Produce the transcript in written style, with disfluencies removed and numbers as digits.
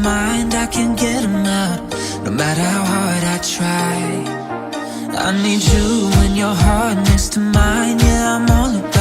mind, I can't get them out, no matter how hard I try. I need you and your heart next to mine, yeah, I'm all about